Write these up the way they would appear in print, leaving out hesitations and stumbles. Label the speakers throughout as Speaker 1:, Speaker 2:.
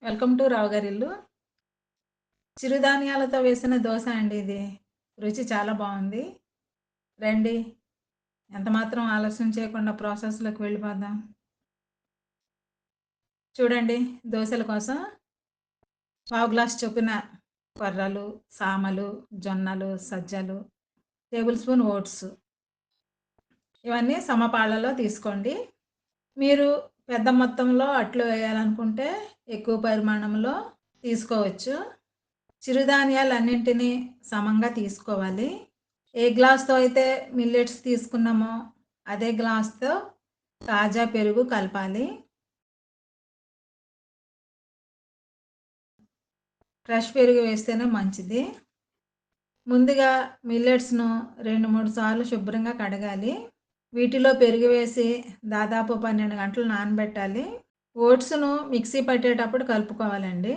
Speaker 1: Welcome to రావు గారి ఇల్లు. చిరుధాన్యాలతో వేసిన దోస అండి ఇది. రుచి చాలా బాగుంది. రండి, ఎంత మాత్రం ఆలస్యం చేయకుండా ప్రాసెస్‌లోకి వెళ్ళిపోదాం. చూడండి, దోసల కోసం పావు గ్లాస్ చొప్పున కొర్రలు, సామలు, జొన్నలు, సజ్జలు, టేబుల్ స్పూన్ ఓట్స్ ఇవన్నీ సమపాళ్లలో తీసుకోండి. మీరు పెద్ద మొత్తంలో అట్లు వేయాలనుకుంటే ఎక్కువ పరిమాణంలో తీసుకోవచ్చు. చిరుధాన్యాలన్నింటినీ సమంగా తీసుకోవాలి. ఏ గ్లాస్‌తో అయితే మిల్లెట్స్ తీసుకున్నామో అదే గ్లాస్‌తో తాజా పెరుగు కలపాలి. ఫ్రెష్ పెరుగు వేస్తేనే మంచిది. ముందుగా మిల్లెట్స్‌ను 2, 3 సార్లు శుభ్రంగా కడగాలి. వీటిలో పెరుగు వేసి దాదాపు 12 గంటలు నానబెట్టాలి. ఓట్స్‌ను మిక్సీ పట్టేటప్పుడు కలుపుకోవాలండి.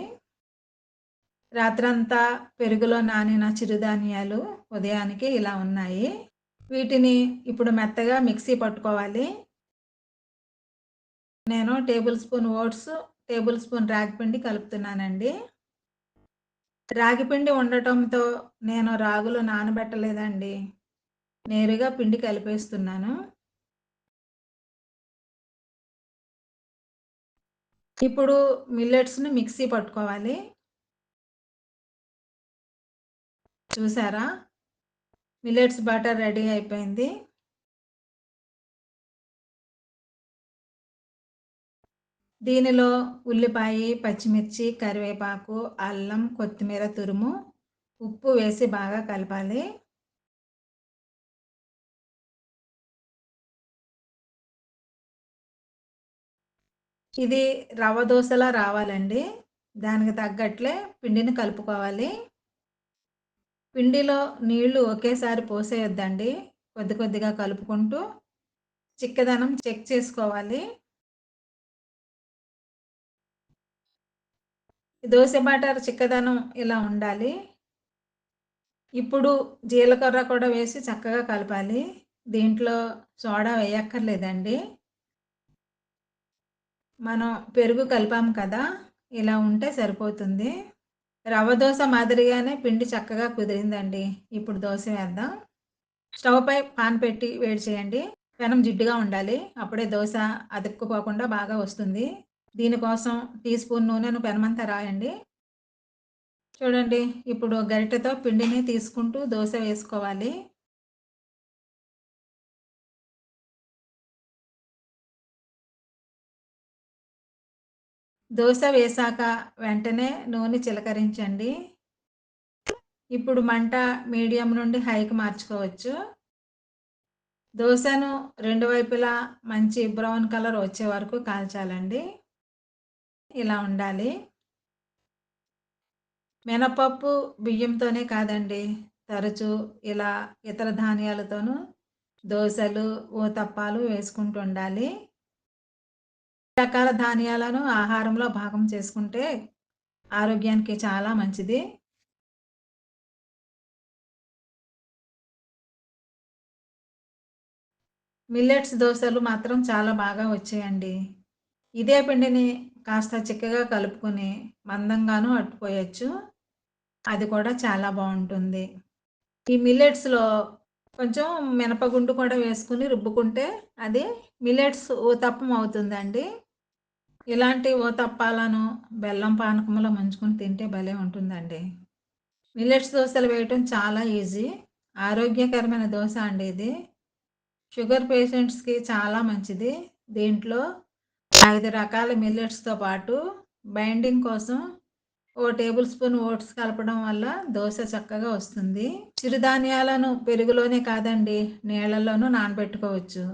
Speaker 1: రాత్రంతా పెరుగులో నానిన చిరుధాన్యాలు ఉదయానికి ఇలా ఉన్నాయి. వీటిని ఇప్పుడు మెత్తగా మిక్సీ పట్టుకోవాలి. నేను tablespoon oats, tablespoon రాగిపిండి కలుపుతున్నానండి. రాగిపిండి ఉండటంతో నేను రాగులు నానబెట్టలేదండి. నేరుగా పిండి కలిపేస్తున్నాను. ఇప్పుడు మిల్లెట్స్‌ని మిక్సీ పట్టుకోవాలి. చూసారా? మిల్లెట్స్ బటర్ రెడీ అయిపోయింది. దీనిలో ఉల్లిపాయ, పచ్చిమిర్చి, కరివేపాకు, అల్లం, కొత్తిమీర తురుము, ఉప్పు వేసి బాగా కలపాలి. ఇది రవ్వ దోసలా రావాలండి. దానికి తగ్గట్లే పిండిని కలుపుకోవాలి. పిండిలో నీళ్లు ఒకేసారి పోసేయొద్దండి. కొద్ది కొద్దిగా కలుపుకుంటూ చిక్కదనం చెక్ చేసుకోవాలి. దోస బాటర్ చిక్కదనం ఇలా ఉండాలి. ఇప్పుడు జీలకర్ర కూడా వేసి చక్కగా కలపాలి. దీంట్లో సోడా వేయక్కర్లేదండి. మనం పెరుగు కలిపాం కదా! ఇలా ఉంటే సరిపోతుంది. రవ్వ దోస మాదిరిగానే పిండి చక్కగా కుదిరిందండి. ఇప్పుడు దోస వేద్దాం. స్టవ్‌పై పాన్ పెట్టి వేడి చేయండి. పెనం జిడ్డుగా ఉండాలి. అప్పుడే దోస అతుక్కుపోకుండా బాగా వస్తుంది. దీనికోసం టీ స్పూన్ నూనెను పెనమంతా రాయండి. చూడండి, ఇప్పుడు గరిటెతో పిండిని తీసుకుంటూ దోస వేసుకోవాలి. దోస వేశాక వెంటనే నూనె చిలకరించండి. ఇప్పుడు మంట మీడియం నుండి హైకి మార్చుకోవచ్చు. దోసను 2 వైపులా మంచి బ్రౌన్ కలర్ వచ్చే వరకు కాల్చాలండి. ఇలా ఉండాలి. మినపప్పు, బియ్యంతోనే కాదండి, తరచూ ఇలా ఇతర ధాన్యాలతోనూ దోసలు, ఊతప్పాలు వేసుకుంటూ ఉండాలి. రకాల ధాన్యాలను ఆహారంలో భాగం చేసుకుంటే ఆరోగ్యానికి చాలా మంచిది. మిల్లెట్స్ దోసలు మాత్రం చాలా బాగా వచ్చాయండి. ఇదే పిండిని కాస్త చిక్కగా కలుపుకొని మందంగాను అట్టుకోయొచ్చు. అది కూడా చాలా బావుంటుంది. ఈ మిల్లెట్స్‌లో కొంచెం మినపగుండు కూడా వేసుకొని రుబ్బుకుంటే అది మిల్లెట్స్ ఊతప్పం అవుతుందండి. ఇలాంటి ఊతప్పాలను బెల్లం పానకంలో ముంచుకొని తింటే భలే ఉంటుందండి. మిల్లెట్స్ దోసలు వేయటం చాలా ఈజీ. ఆరోగ్యకరమైన దోస అండి ఇది. షుగర్ పేషెంట్స్‌కి చాలా మంచిది. దీంట్లో 5 రకాల మిల్లెట్స్‌తో పాటు బైండింగ్ కోసం ఓ టేబుల్ స్పూన్ ఓట్స్ కలపడం వల్ల దోస చక్కగా వస్తుంది. చిరుధాన్యాలను పెరుగులోనే కాదండి, నీళ్ళల్లోనూ నానబెట్టుకోవచ్చు.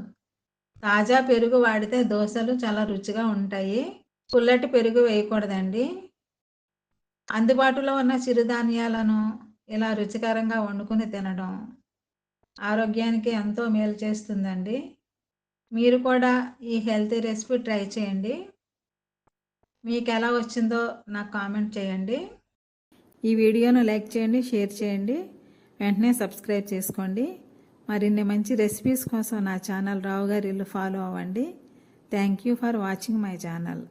Speaker 1: తాజా పెరుగు వాడితే దోసలు చాలా రుచిగా ఉంటాయి. పుల్లటి పెరుగు వేయకూడదండి. అందుబాటులో ఉన్న చిరుధాన్యాలను ఇలా రుచికరంగా వండుకొని తినడం ఆరోగ్యానికి ఎంతో మేలు చేస్తుందండి. మీరు కూడా ఈ హెల్తీ రెసిపీ ట్రై చేయండి. మీకెలా వచ్చిందో నాకు కామెంట్ చేయండి. ఈ వీడియోను లైక్ చేయండి, షేర్ చేయండి. వెంటనే సబ్స్క్రైబ్ చేసుకోండి. మరిన్ని మంచి రెసిపీస్ కోసం నా ఛానల్ రావు గారి ఇల్లు ఫాలో అవ్వండి. Thank you for watching my channel.